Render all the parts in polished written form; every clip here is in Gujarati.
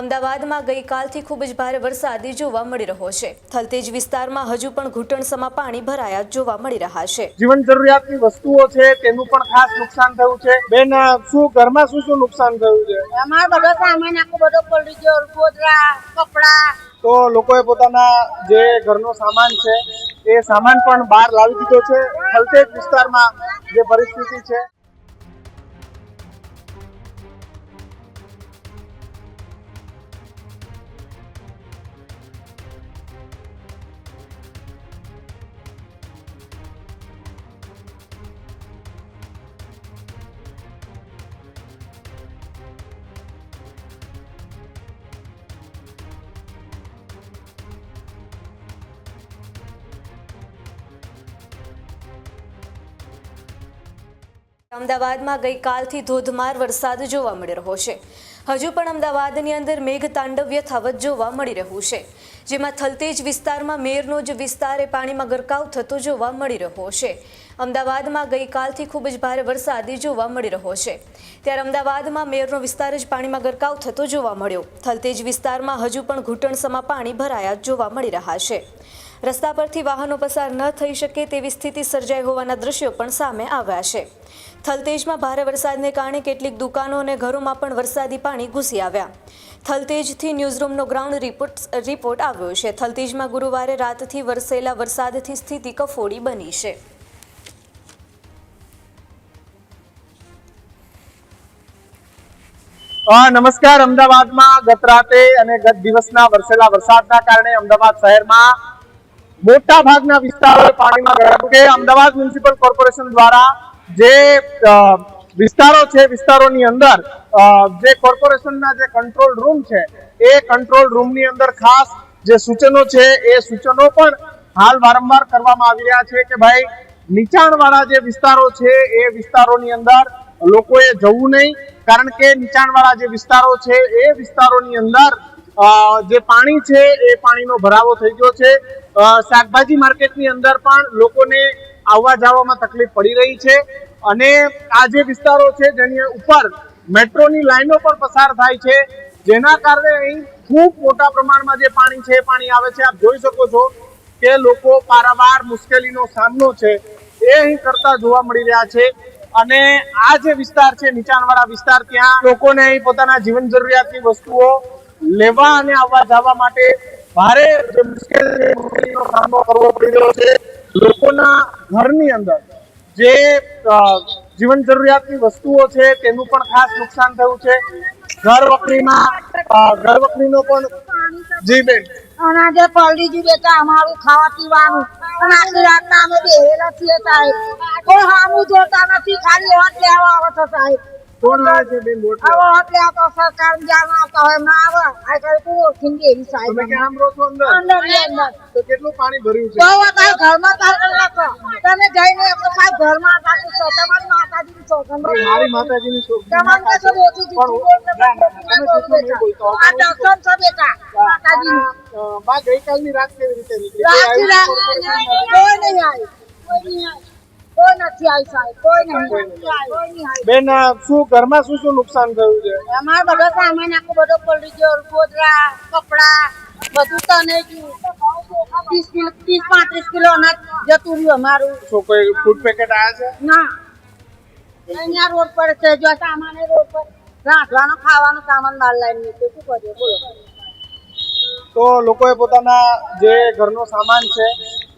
અમદાવાદમાં ગઈકાલથી ખૂબ જ ભારે વરસાદ જોવા મળી રહ્યો છે। થલતેજ વિસ્તારમાં હજુ પણ ઘૂંટણસમા પાણી ભરાયા જોવા મળી રહ્યા છે। જીવન જરૂરિયાતની વસ્તુઓ છે તેનું પણ ખાસ નુકસાન થયું છે। બેન, શું ઘરમાં શું નુકસાન થયું છે? અમારો બધો સામાન આખો બધો પડી ગયો, ગોદરા, કપડા। તો લોકોએ પોતાના જે ઘરનો સામાન છે એ સામાન પણ બહાર લાવી દીધો છે। થલતેજ વિસ્તારમાં જે પરિસ્થિતિ છે અમદાવાદમાં ગઈકાલથી ધોધમાર વરસાદ જોવા મળી રહ્યો છે। હજુ પણ અમદાવાદની અંદર મેઘતાંડવ યથાવત જોવા મળી રહ્યું છે, જેમાં થલતેજ વિસ્તારમાં મેરનો જ વિસ્તાર પાણીમાં ગરકાવ થતો જોવા મળી રહ્યો છે। અમદાવાદમાં ગઈકાલથી ખૂબ જ ભારે વરસાદ જોવા મળી રહ્યો છે, ત્યારે અમદાવાદમાં મેરનો વિસ્તાર જ પાણીમાં ગરકાવ થતો જોવા મળ્યો। થલતેજ વિસ્તારમાં હજુ પણ ઘૂંટણસમા પાણી ભરાયા જોવા મળી રહ્યા છે। રસ્તા પરથી વાહનો પસાર ન થઈ શકે તેવી સ્થિતિ સર્જાઈ હોવાના દ્રશ્યો પણ સામે આવ્યા છે। થલતેજમાં ભારે વરસાદને કારણે કેટલીક દુકાનો અને ઘરોમાં પણ વરસાદી પાણી ઘૂસી આવ્યા। થલતેજથી ન્યૂઝરૂમનો ગ્રાઉન્ડ રિપોર્ટ આવ્યો છે। થલતેજમાં ગુરુવારે રાતથી વરસેલા વરસાદથી સ્થિતિ કફોડી બની છે। નમસ્કાર। અમદાવાદમાં ગત રાતે અને ગત દિવસના વરસેલા વરસાદના કારણે અમદાવાદ શહેરમાં મોટા ભાગના વિસ્તારો પાણીમાં ગયા છે। અમદાવાદ મ્યુનિસિપલ કોર્પોરેશન દ્વારા જે વિસ્તારો છે વિસ્તારોની અંદર જે કોર્પોરેશનના જે કંટ્રોલ રૂમ છે એ કંટ્રોલ રૂમની અંદર ખાસ જે સૂચનો છે એ સૂચનો પણ હાલ વારંવાર કરવામાં આવી રહ્યા છે કે ભાઈ નીચાણવાળા જે વિસ્તારો છે એ વિસ્તારોની અંદર લોકોએ જવું નહીં, કારણ કે નીચાણવાળા જે વિસ્તારો છે એ વિસ્તારોની અંદર જે પાણી છે એ પાણીનો ભરાવો થઈ ગયો છે। શાકભાજી માર્કેટની અંદર પણ લોકોને આવવા જવામાં તકલીફ પડી રહી છે અને આ જે વિસ્તારો છે જેની ઉપર મેટ્રોની લાઈનો પણ પસાર થાય છે, જેના કારણે અહીં ખૂબ મોટા પ્રમાણમાં જે પાણી છે પાણી આવે છે। આપ જોઈ શકો છો કે લોકો પારાવાર મુશ્કેલીનો સામનો છે એ અહીં કરતા જોવા મળી રહ્યા છે અને આ જે વિસ્તાર છે નીચાણવાળા વિસ્તાર, ત્યાં લોકોને અહીં પોતાના જીવન જરૂરિયાતની વસ્તુઓ લેવા અને આવવા જવા માટે ભારે મુશ્કેલીનો સામનો કરવો પડી રહ્યો છે। લોકોના ઘરની અંદર જે જીવન જરૂરિયાતની વસ્તુઓ છે તેનું પણ ખાસ નુકસાન થયું છે। ઘર વકરીનો પણ જી બેન, અનાજે પલળી ગયું બેટા, અમારું ખાવા પીવાનું અને આખી રાતના અમે બેહેલા છીએ સાહેબ। કોઈ સામું જોતા નથી, ખાલી વોટ લેવા આવે છે સાહેબ। કોણ આવે છે બેન વોટ હવે વોટ લેવા તો સરકાર જાણ આવતા હોય ના આવે, આ કરી કોઈ ઓળખીને બેરી સાહેબ। તમે ક્યાં રહો છો? અંદર તો કેટલું પાણી ભર્યું છે? તો તાર ઘરમાં તાર કલાક તમે જઈને સાહેબ ઘરમાં તમારી માતાજીની ચોખંડ મારી માતાજીની તમારે કશું ઓછી આ દર્શન છે બેટા માતાજી। ગઈકાલની રાત કેવી રીતે નીકળી? કોઈ નહીં આવી, કોઈ નથી આવી સાહેબ, કોઈ નહીં। બેન, શું ઘરમાં શું નુકસાન થયું છે? અમારો બધો સામાન આખો બધો પડી ગયો, ગોદરા, કપડા બધું તને ગયું। 30-35 કિલો અનાજ જતું રહ્યું અમારું। શું કોઈ ફૂડ પેકેટ આવ્યા છે? ના, અહીંયા રોડ પર છે જો સામાન રોડ પર રાંધવાનો ખાવાનો સામાન બહાર લાવીને મૂક્યો, શું કરીએ બોલો? તો લોકોએ પોતાના જે ઘરનો સામાન છે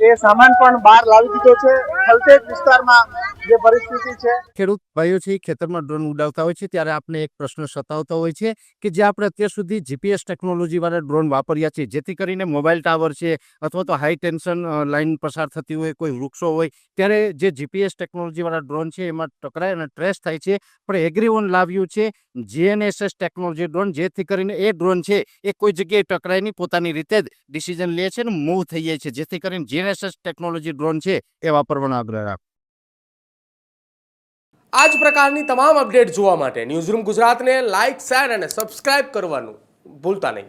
એ સામાન પણ બહાર લાવી દીધો છે। થલતેજ વિસ્તારમાં જે પરિસ્થિતિ છે, ખેડૂત ભાઈઓ છે ખેતરમાં ડ્રોન ઉડાવતા હોય છે ત્યારે આપણે એક પ્રશ્ન સતાવતો હોય છે કે જે આપણે અત્યાર સુધી જીપીએસ ટેકનોલોજી વાળા ડ્રોન વાપર્યા છે, જેથી કરીને મોબાઈલ ટાવર છે અથવા તો હાઈ ટેન્શન લાઈન પસાર થતી હોય, કોઈ વૃક્ષો હોય, ત્યારે જે જીપીએસ ટેકનોલોજી વાળા ડ્રોન છે એમાં ટકરાય અને ટ્રેસ થાય છે। પણ એગ્રીઓન લાવ્યું છે જીએનએસએસ ટેકનોલોજી ડ્રોન, જેથી કરીને એ ડ્રોન છે એ કોઈ જગ્યાએ ટકરાય નહીં, પોતાની રીતે જ ડિસિઝન લે છે અને મૂવ થઈ જાય છે, જેથી કરીને જીએનએસએસ ટેકનોલોજી ડ્રોન છે એ વાપરવાનો આગ્રહ રાખો। આ જ પ્રકારની તમામ અપડેટ જોવા માટે ન્યૂઝરૂમ ગુજરાતને લાઇક, શેર અને સબસ્ક્રાઇબ કરવાનું ભૂલતા નહીં।